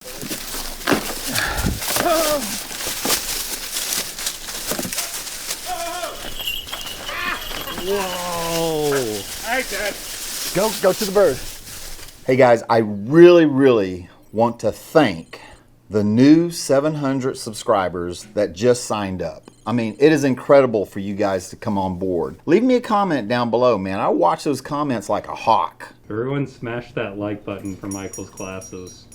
Whoa! Hey, Dad. Go to the bird. Hey guys, I really want to thank the new 700 subscribers that just signed up. I mean, it is incredible for you guys to come on board. Leave me a comment down below, man. I watch those comments like a hawk. Everyone smash that like button for Michael's glasses.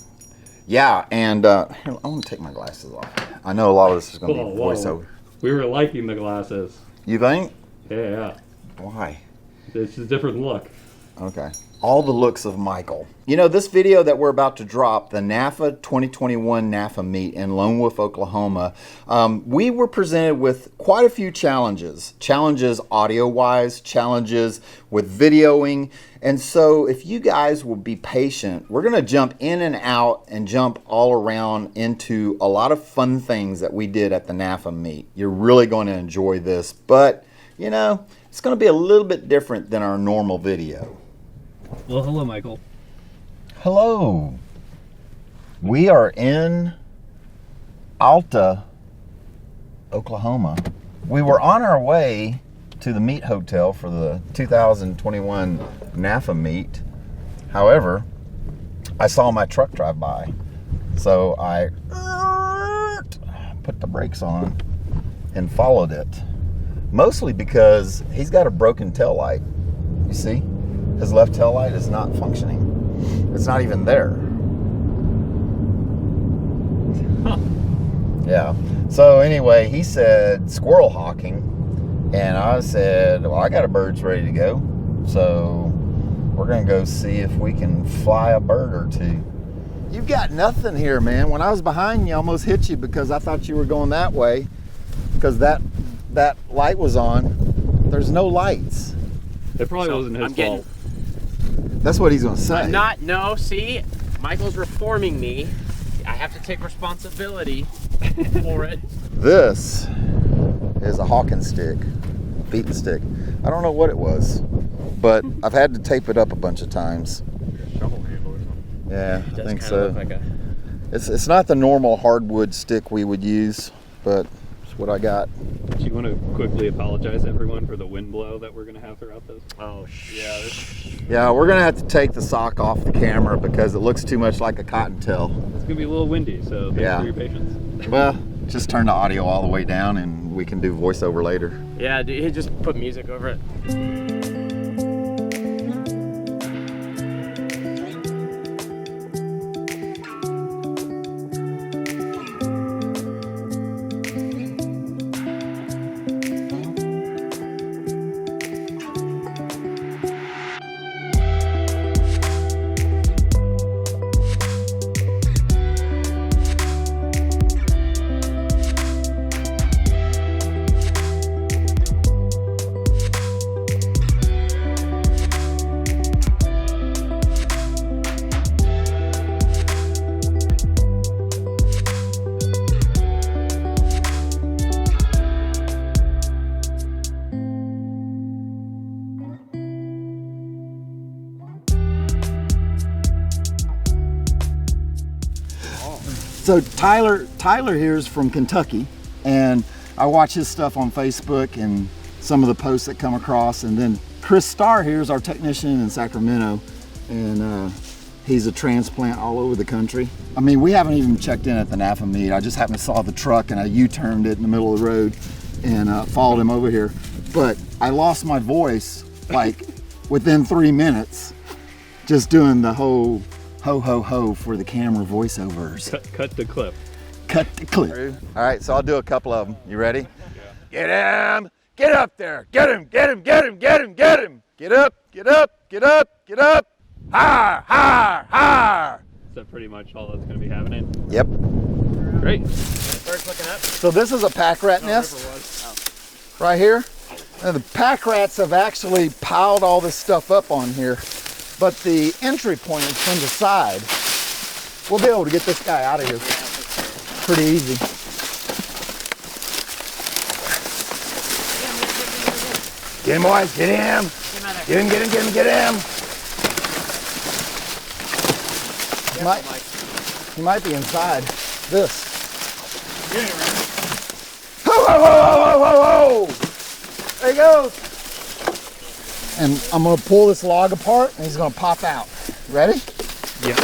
Yeah, and here, I'm gonna take my glasses off. I know a lot of this is gonna be voiceover. We were liking the glasses. You think? Yeah. Why? It's a different look. Okay. All the looks of Michael. You know, this video that we're about to drop, the NAFA 2021 NAFA Meet in Lone Wolf, Oklahoma, we were presented with quite a few challenges. Challenges audio-wise, challenges with videoing. And so if you guys will be patient, we're going to jump in and out and jump all around into a lot of fun things that we did at the NAFA Meet. You're really going to enjoy this, but, you know, it's going to be a little bit different than our normal video. Well, hello, Michael. Hello. We are in Alta, Oklahoma. We were on our way to the Meet Hotel for the 2021 NAFA Meet. However, I saw my truck drive by, so I put the brakes on and followed it. Mostly because he's got a broken tail light. You see? His left tail light is not functioning. It's not even there. Huh. Yeah. So anyway, he said squirrel hawking, and I said, well, I got a bird's ready to go. So we're gonna go see if we can fly a bird or two. You've got nothing here, man. When I was behind you, I almost hit you because I thought you were going that way because that light was on. There's no lights. It probably wasn't his fault. That's what he's gonna say. No, see? Michael's reforming me. I have to take responsibility for it. This is a hawking stick, beating stick. I don't know what it was, but I've had to tape it up a bunch of times. Shovel handle or something. Yeah, It I does think kinda so. look like a... It's not the normal hardwood stick we would use, but it's what I got. Do you want to quickly apologize to everyone for the wind blow that we're going to have throughout this? Oh, Yeah, we're gonna have to take the sock off the camera because it looks too much like a cottontail. It's going to be a little windy, so thanks for your patience. Well, just turn the audio all the way down and we can do voiceover later. Yeah, dude, he just put music over it. So Tyler here is from Kentucky, and I watch his stuff on Facebook and some of the posts that come across. And then Chris Starr here is our technician in Sacramento, and he's a transplant all over the country. I mean, we haven't even checked in at the NAFA Meet. I just happened to saw the truck and I U-turned it in the middle of the road and followed him over here. But I lost my voice like within 3 minutes just doing the whole ho ho ho for the camera voiceovers. Cut the clip. Cut the clip. All right, so I'll do a couple of them. You ready? Yeah. Get him! Get up there! Get him! Get him! Get him! Get him! Get him! Get up! Get up! Get up! Get up! Har! Har! Har! Is that pretty much all that's going to be happening? Yep. Great. Bird's looking up. So this is a pack rat nest right here. And the pack rats have actually piled all this stuff up on here, but the entry point is from the side. We'll be able to get this guy out of here pretty easy. Get him, boys, get him. Get him, get him, get him, get him. He might be inside this. Get it, Randy. Whoa, whoa, whoa, whoa, whoa, whoa! There he goes. And I'm gonna pull this log apart and he's gonna pop out. Ready? Yeah.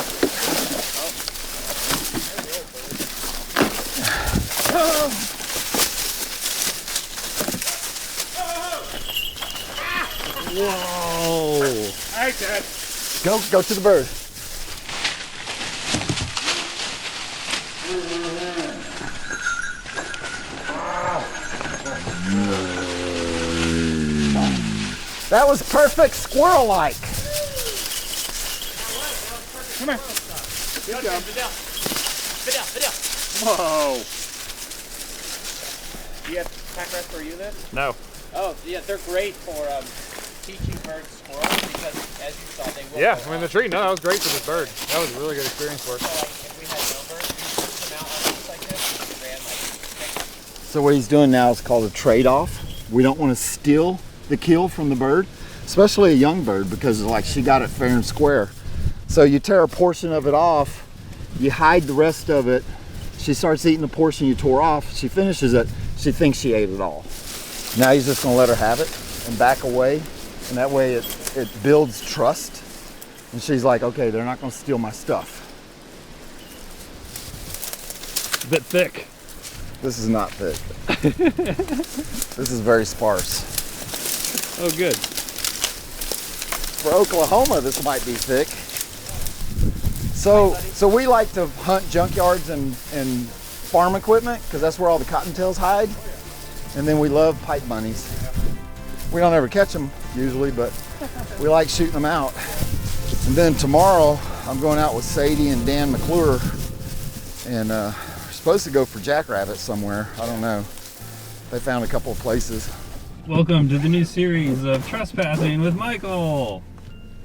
Whoa. All right, Dad. Go to the bird. That was perfect squirrel-like. Come here. Good job. Video. Whoa. Do you have pack rats where you live? No. Oh, yeah, they're great for teaching birds squirrels because, as you saw, they will. Yeah, go I mean the up. tree. No, that was great for this bird. That was a really good experience for us. So, like, if we had no birds, we put them out on things like this, and we ran like 6. So what he's doing now is called a trade-off. We don't want to steal the kill from the bird, especially a young bird, because like she got it fair and square. So you tear a portion of it off, you hide the rest of it, she starts eating the portion you tore off, she finishes it, she thinks she ate it all. Now he's just gonna let her have it and back away, and that way it builds trust. And she's like, okay, they're not gonna steal my stuff. A bit thick. This is not thick. This is very sparse. Oh, good. For Oklahoma, this might be thick. So we like to hunt junkyards and farm equipment because that's where all the cottontails hide. And then we love pipe bunnies. We don't ever catch them usually, but we like shooting them out. And then tomorrow, I'm going out with Sadie and Dan McClure, and we're supposed to go for jackrabbits somewhere. I don't know. They found a couple of places. Welcome to the new series of Trespassing with Michael.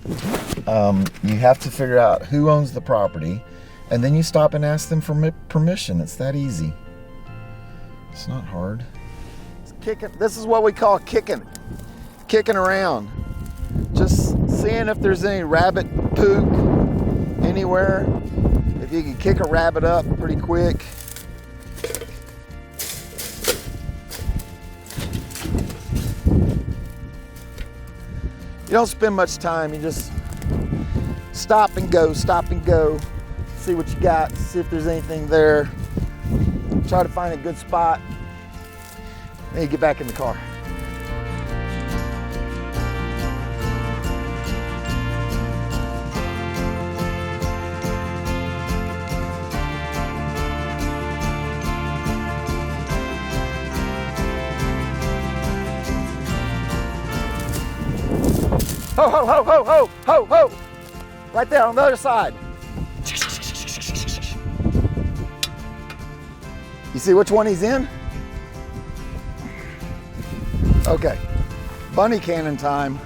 You have to figure out who owns the property, and then you stop and ask them for permission. It's that easy. It's not hard. It's kicking. This is what we call kicking around. Just seeing if there's any rabbit poop anywhere. If you can kick a rabbit up pretty quick. You don't spend much time, you just stop and go, see what you got, see if there's anything there, try to find a good spot, then you get back in the car. Ho, ho, ho, ho, ho, ho, ho! Right there on the other side. You see which one he's in? Okay, bunny cannon time.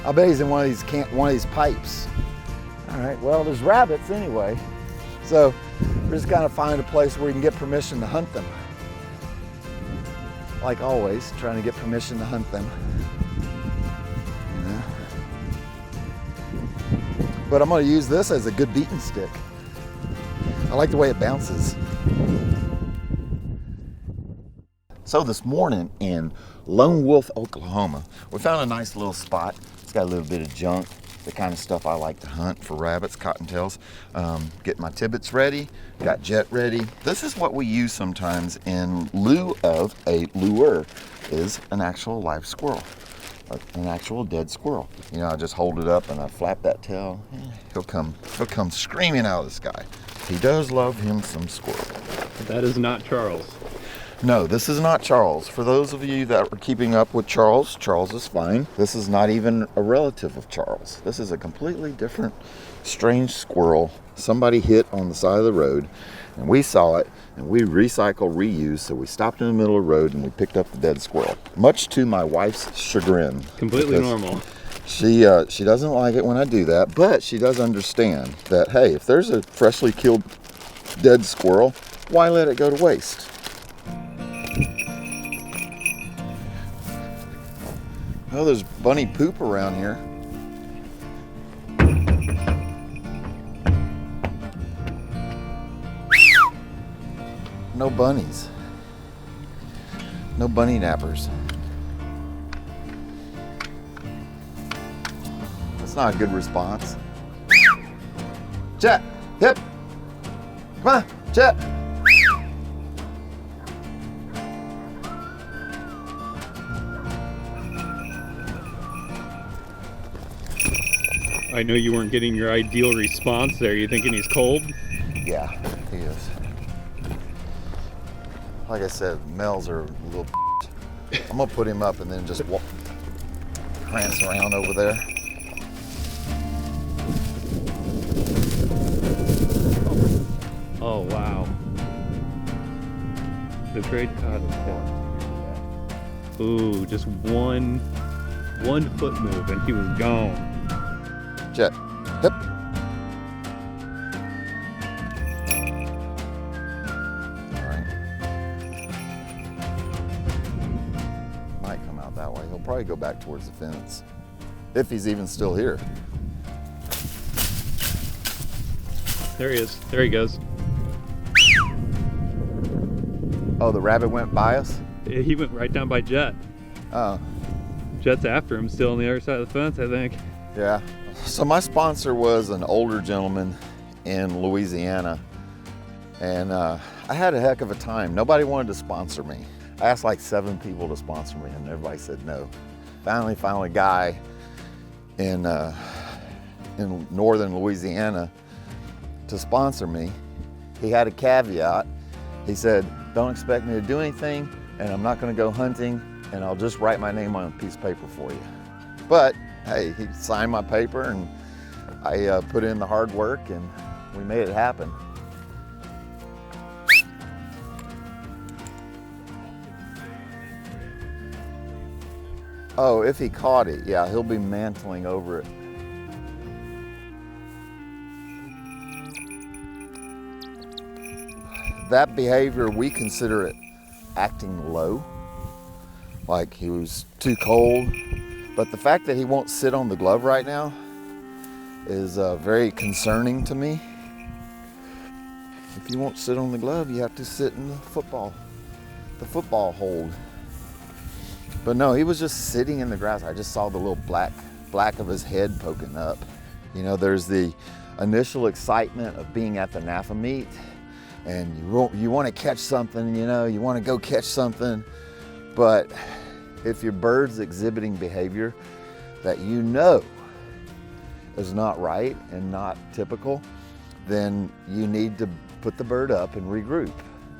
I bet he's in one of these pipes. All right, well, there's rabbits anyway. So we're just kind of find a place where we can get permission to hunt them. Like always, trying to get permission to hunt them. But I'm going to use this as a good beating stick. I like the way it bounces. So this morning in Lone Wolf, Oklahoma, we found a nice little spot. It's got a little bit of junk, the kind of stuff I like to hunt for rabbits, cottontails. Get my tibbets ready, got jet ready. This is what we use sometimes in lieu of a lure, is an actual live squirrel. An actual dead squirrel. You know, I just hold it up and I flap that tail. He'll come screaming out of the sky. He does love him some squirrel. That is not Charles. No, this is not Charles. For those of you that are keeping up with Charles, Charles is fine. This is not even a relative of Charles. This is a completely different, strange squirrel somebody hit on the side of the road, and we saw it, and we recycle, reuse, so we stopped in the middle of the road and we picked up the dead squirrel. Much to my wife's chagrin. Completely normal. She doesn't like it when I do that, but she does understand that, hey, if there's a freshly killed dead squirrel, why let it go to waste? Oh, there's bunny poop around here. no bunnies. No bunny nappers. That's not a good response. Jet, hip. Come on, Jet. I know you weren't getting your ideal response there. You thinking he's cold? Yeah, he is. Like I said, males are a little. I'm gonna put him up and then just prance around over there. Oh wow. The trade caught his head. Ooh, just one foot move and he was gone. Jet, hip. All right. Might come out that way. He'll probably go back towards the fence, if he's even still here. There he is. There he goes. Oh, the rabbit went by us? He went right down by Jet. Oh, Jet's after him, still on the other side of the fence, I think. yeah. So my sponsor was an older gentleman in Louisiana, and I had a heck of a time. Nobody wanted to sponsor me. I asked like 7 people to sponsor me, and everybody said no. Finally found a guy in northern Louisiana to sponsor me. He had a caveat. He said, don't expect me to do anything, and I'm not gonna go hunting, and I'll just write my name on a piece of paper for you. But hey, he signed my paper, and I put in the hard work, and we made it happen. Oh, if he caught it, yeah, he'll be mantling over it. That behavior, we consider it acting low, like he was too cold. But the fact that he won't sit on the glove right now is very concerning to me. If you won't sit on the glove, you have to sit in the football hold. But no, he was just sitting in the grass. I just saw the little black of his head poking up. You know, there's the initial excitement of being at the NAFA meet, and you want to catch something, you know, you want to go catch something. But if your bird's exhibiting behavior that you know is not right and not typical, then you need to put the bird up and regroup.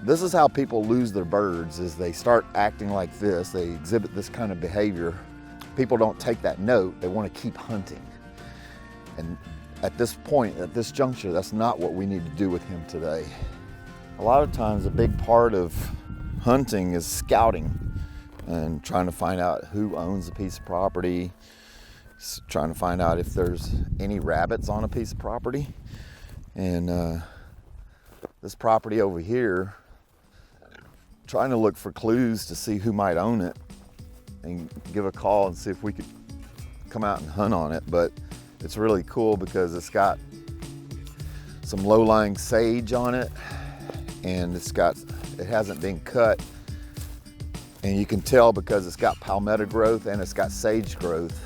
This is how people lose their birds, is they start acting like this, they exhibit this kind of behavior. People don't take that note, they want to keep hunting. And at this point, at this juncture, that's not what we need to do with him today. A lot of times a big part of hunting is scouting and trying to find out who owns a piece of property, trying to find out if there's any rabbits on a piece of property. And this property over here, trying to look for clues to see who might own it and give a call and see if we could come out and hunt on it. But it's really cool because it's got some low-lying sage on it, and it hasn't been cut. And you can tell because it's got palmetto growth and it's got sage growth.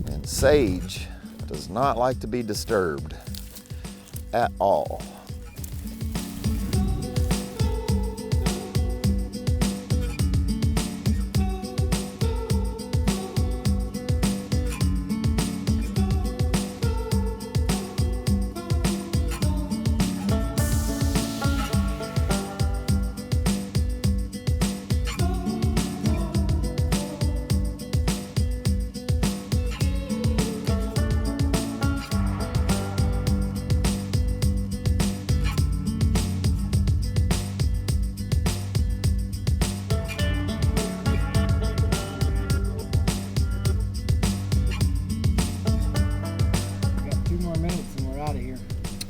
And sage does not like to be disturbed at all.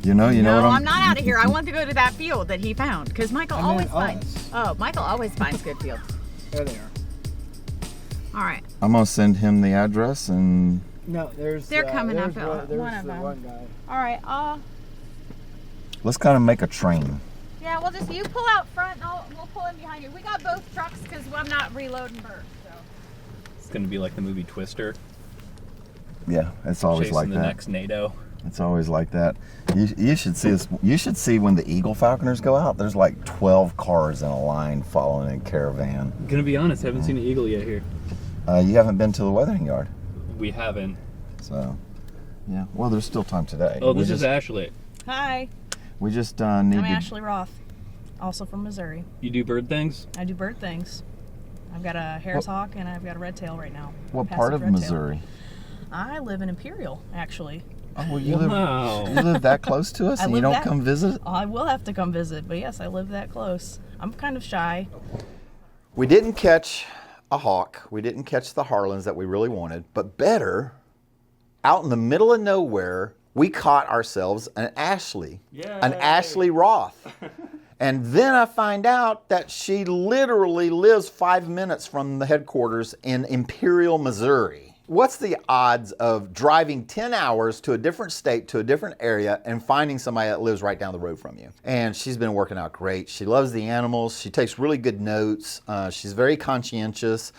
You know no, what I'm not out of here. I want to go to that field that he found because Michael always finds. Oh, Michael always finds good fields. There they are. All right. I'm gonna send him the address and. No, there's. They're coming up. There's One of them. one guy. All right. Let's kind of make a train. Yeah, we'll just, you pull out front and we'll pull in behind you. We got both trucks because I'm not reloading birds, so. It's gonna be like the movie Twister. Yeah, it's always Chasing like the that. next NATO. It's always like that. You should see us. You should see when the Eagle Falconers go out. There's like 12 cars in a line following a caravan. I'm gonna be honest, I haven't seen an eagle yet here. You haven't been to the weathering yard, We haven't. so yeah. Well, there's still time today. Oh, this is Ashley. Hi, We just need I'm to. Ashley Roth, also from Missouri. You do bird things? I do bird things. I've got a Harris hawk and I've got a red tail right now. What part of Passive red tail. Missouri? I live in Imperial, actually. Oh, well, you Wow. live that close to us, I and you live don't that- come visit? I will have to come visit, but yes, I live that close. I'm kind of shy. We didn't catch a hawk. We didn't catch the Harlans that we really wanted, but better, out in the middle of nowhere, we caught ourselves an Ashley Roth. And then I find out that she literally lives 5 minutes from the headquarters in Imperial, Missouri. What's the odds of driving 10 hours to a different state, to a different area, and finding somebody that lives right down the road from you? And she's been working out great. She loves the animals. She takes really good notes. She's very conscientious.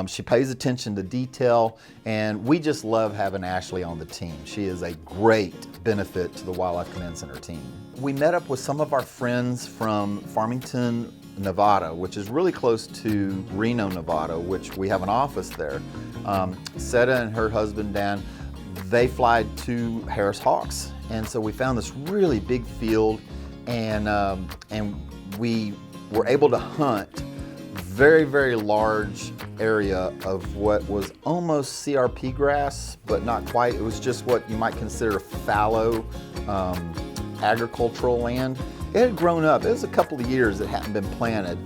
She pays attention to detail. And we just love having Ashley on the team. She is a great benefit to the Wildlife Command Center team. We met up with some of our friends from Farmington, Nevada, which is really close to Reno, Nevada, which we have an office there. Seta and her husband, Dan, they fly to Harris Hawks. And so we found this really big field, and we were able to hunt very, very large area of what was almost CRP grass, but not quite. It was just what you might consider fallow agricultural land. It had grown up. It was a couple of years it hadn't been planted.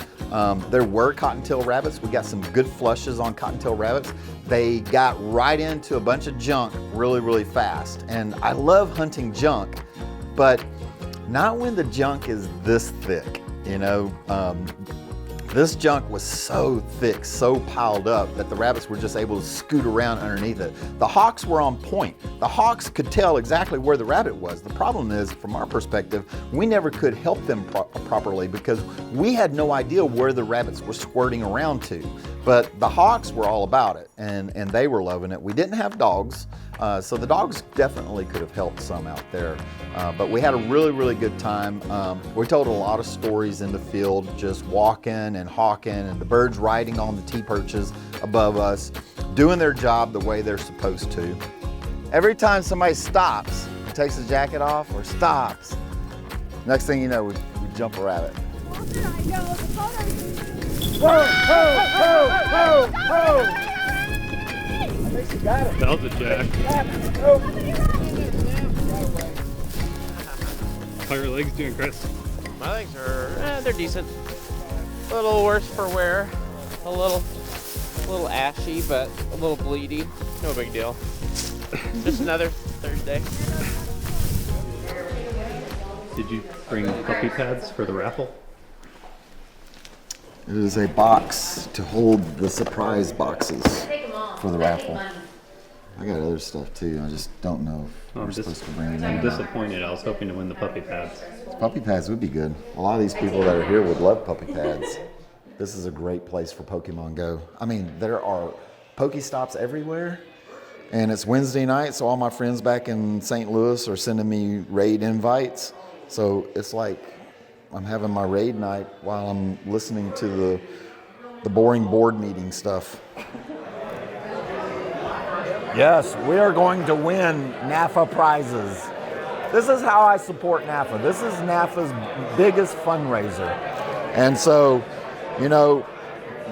There were cottontail rabbits. We got some good flushes on cottontail rabbits. They got right into a bunch of junk really, really fast. And I love hunting junk, but not when the junk is this thick, you know. This junk was so thick, so piled up, that the rabbits were just able to scoot around underneath it. The hawks were on point. The hawks could tell exactly where the rabbit was. The problem is, from our perspective, we never could help them properly because we had no idea where the rabbits were squirting around to. But the hawks were all about it, and they were loving it. We didn't have dogs, so the dogs definitely could have helped some out there. But we had a really, really good time. We told a lot of stories in the field, just walking and hawking, and the birds riding on the T-perches above us, doing their job the way they're supposed to. Every time somebody stops, takes the jacket off or stops, next thing you know, we jump a rabbit. Whoa, whoa, whoa, whoa, whoa! I think she got it. That was a jack. How are your legs doing, Chris? My legs are, they're decent. A little worse for wear. A little ashy, but a little bleedy. No big deal. Just another Thursday. Did you bring puppy pads for the raffle? It is a box to hold the surprise boxes for the raffle. I got other stuff too. I just don't know if we're supposed to bring it I'm in. disappointed. I was hoping to win the puppy pads. Puppy pads would be good. A lot of these people that are here would love puppy pads. This is a great place for Pokemon Go. I mean, there are Pokestops everywhere, and it's Wednesday night, so all my friends back in St. Louis are sending me raid invites. So it's like I'm having my raid night while I'm listening to the boring board meeting stuff. Yes, we are going to win NAFA prizes. This is how I support NAFA. This is NAFA's biggest fundraiser. And so, you know,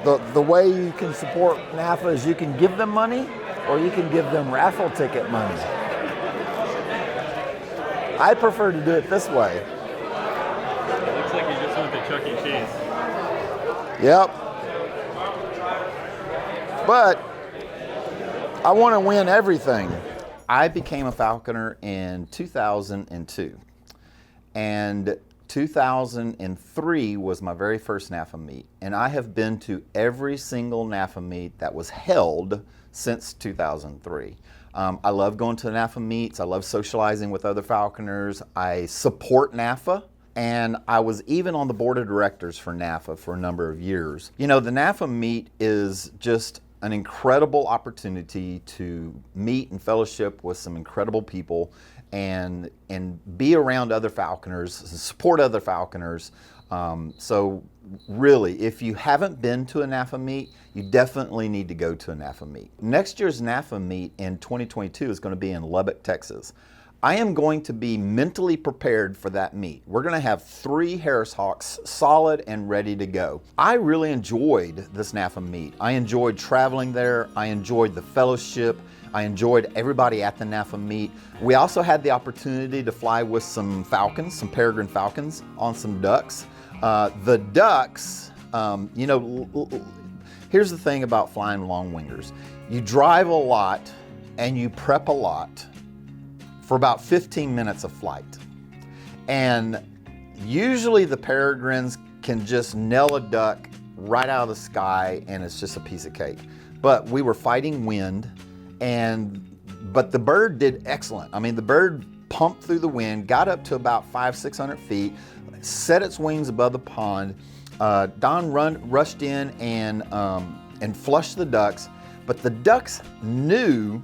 the way you can support NAFA is you can give them money or you can give them raffle ticket money. I prefer to do it this way. It looks like you just went to Chuck E. Cheese. Yep. But I want to win everything. I became a falconer in 2002. And 2003 was my very first NAFA meet. And I have been to every single NAFA meet that was held since 2003. I love going to the NAFA meets. I love socializing with other falconers. I support NAFA. and I was even on the board of directors for NAFA for a number of years. You know, the NAFA Meet is just an incredible opportunity to meet and fellowship with some incredible people and be around other falconers, support other falconers. So really, if you haven't been to a NAFA Meet, you definitely need to go to a NAFA Meet. Next year's NAFA Meet in 2022 is going to be in Lubbock, Texas. I am going to be mentally prepared for that meet. We're going to have 3 Harris Hawks solid and ready to go. I really enjoyed this NAFA Meet. I enjoyed traveling there. I enjoyed the fellowship. I enjoyed everybody at the NAFA Meet. We also had the opportunity to fly with some falcons, some peregrine falcons, on some ducks. The ducks, you know, here's the thing about flying long wingers. You drive a lot and you prep a lot for about 15 minutes of flight. And usually the peregrines can just nail a duck right out of the sky and it's just a piece of cake. But we were fighting wind, but the bird did excellent. I mean, the bird pumped through the wind, got up to about 500-600 feet, set its wings above the pond. Don rushed in and flushed the ducks, but the ducks knew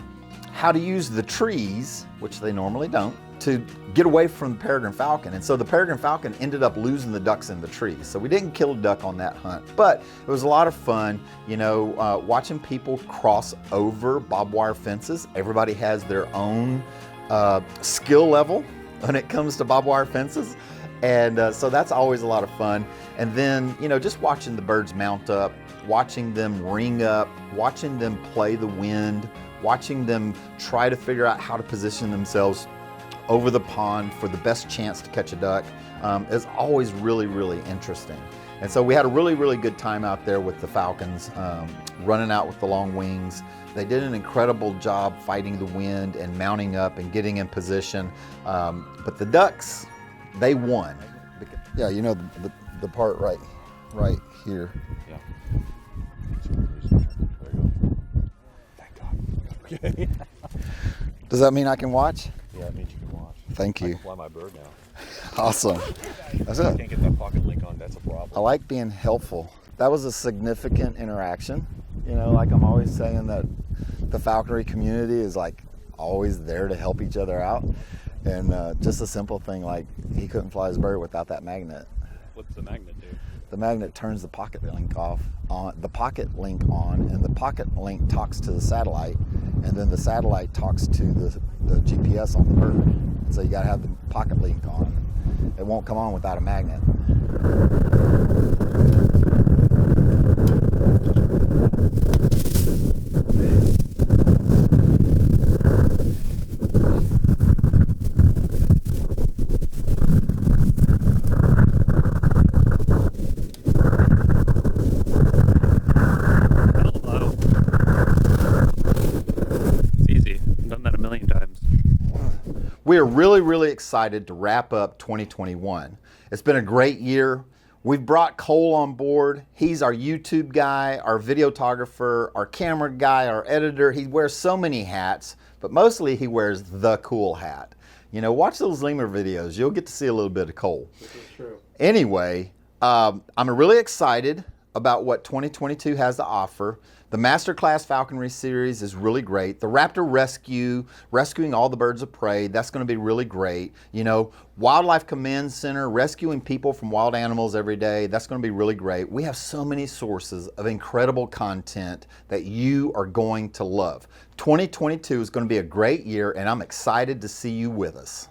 how to use the trees, which they normally don't, to get away from the peregrine falcon. And so the peregrine falcon ended up losing the ducks in the trees. So we didn't kill a duck on that hunt, but it was a lot of fun, you know, watching people cross over barbed wire fences. Everybody has their own skill level when it comes to barbed wire fences. And so that's always a lot of fun. And then, you know, just watching the birds mount up, watching them ring up, watching them play the wind, watching them try to figure out how to position themselves over the pond for the best chance to catch a duck is always really, really interesting. And so we had a really, really good time out there with the falcons, running out with the long wings. They did an incredible job fighting the wind and mounting up and getting in position. But the ducks, they won. Yeah, you know, the part right here. Yeah. There you go. Thank God. Okay. Does that mean I can watch? Yeah, it means you can watch. Thank I you. can fly my bird now. Awesome. That's I it. can't get that pocket link on, that's a problem. I like being helpful. That was a significant interaction. You know, like I'm always saying that the falconry community is like always there to help each other out. And just a simple thing like he couldn't fly his bird without that magnet. What's the magnet do? The magnet turns the pocket link on, and the pocket link talks to the satellite, and then the satellite talks to the GPS on the bird. So you got to have the pocket link on. It won't come on without a magnet. We are really, really excited to wrap up 2021. It's been a great year. We've brought Cole on board. He's our YouTube guy, our videographer, our camera guy, our editor. He wears so many hats, but mostly he wears the cool hat. You know, watch those lemur videos. You'll get to see a little bit of Cole. This is true. Anyway, I'm really excited about what 2022 has to offer. The Masterclass Falconry series is really great. The Raptor Rescue, rescuing all the birds of prey, that's going to be really great. You know, Wildlife Command Center, rescuing people from wild animals every day, that's going to be really great. We have so many sources of incredible content that you are going to love. 2022 is going to be a great year, and I'm excited to see you with us.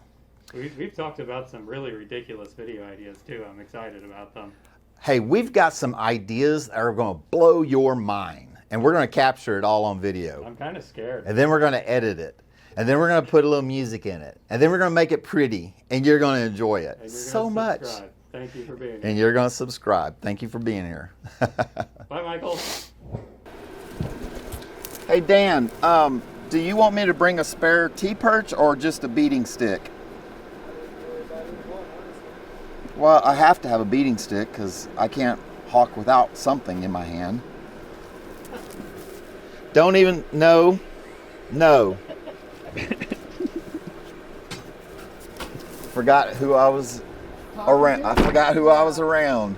We've talked about some really ridiculous video ideas too. I'm excited about them. Hey, we've got some ideas that are going to blow your mind. And we're going to capture it all on video. I'm kind of scared. And then we're going to edit it. And then we're going to put a little music in it. And then we're going to make it pretty. And you're going to enjoy it so much. Thank you for being here. And you're going to subscribe. Thank you for being here. Bye, Michael. Hey, Dan, do you want me to bring a spare T-perch or just a beating stick? Well, I have to have a beating stick because I can't hawk without something in my hand. Don't even, no. Forgot who I was around. I forgot who I was around.